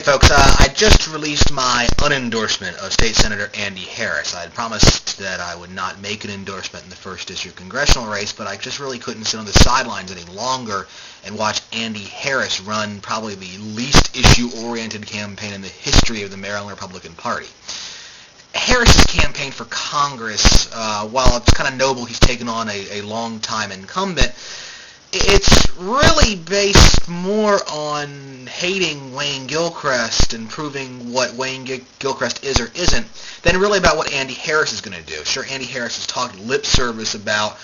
folks, I just released my unendorsement of State Senator Andy Harris. I had promised that I would not make an endorsement in the 1st District congressional race, but I just really couldn't sit on the sidelines any longer and watch Andy Harris run probably the least issue-oriented campaign in the history of the Maryland Republican Party. Harris's campaign for Congress, while it's kind of noble he's taken on a long-time incumbent, it's really based more on hating Wayne Gilchrist and proving what Wayne Gilchrist is or isn't than really about what Andy Harris is going to do. Sure, Andy Harris has talked lip service about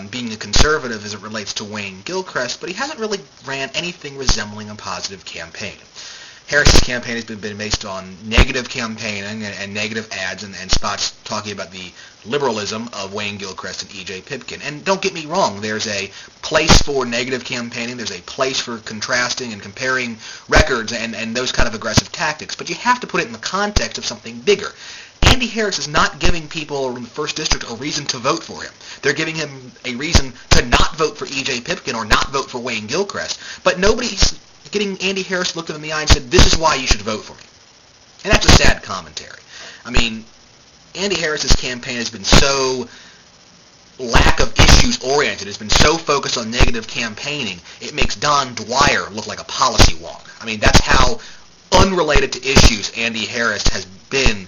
being a conservative as it relates to Wayne Gilchrist, but he hasn't really ran anything resembling a positive campaign. Harris's campaign has been based on negative campaigning and negative ads and spots talking about the liberalism of Wayne Gilchrist and E.J. Pipkin. And don't get me wrong, there's a place for negative campaigning, there's a place for contrasting and comparing records and those kind of aggressive tactics, but you have to put it in the context of something bigger. Andy Harris is not giving people in the 1st District a reason to vote for him. They're giving him a reason to not vote for E.J. Pipkin or not vote for Wayne Gilchrist, but nobody's getting Andy Harris to look him in the eye and said, this is why you should vote for me. And that's a sad commentary. I mean, Andy Harris's campaign has been so lack of issues oriented, has been so focused on negative campaigning, it makes Don Dwyer look like a policy wonk. I mean, that's how unrelated to issues Andy Harris has been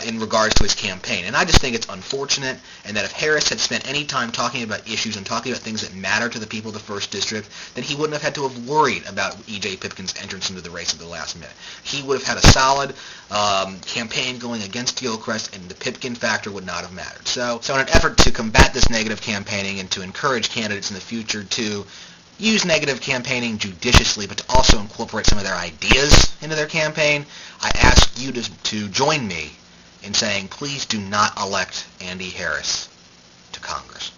in regards to his campaign. And I just think it's unfortunate, and that if Harris had spent any time talking about issues and talking about things that matter to the people of the 1st District, then he wouldn't have had to have worried about E.J. Pipkin's entrance into the race at the last minute. He would have had a solid campaign going against Gilchrist, and the Pipkin factor would not have mattered. So in an effort to combat this negative campaigning and to encourage candidates in the future to use negative campaigning judiciously, but to also incorporate some of their ideas into their campaign, I ask you to join me in saying, please do not elect Andy Harris to Congress.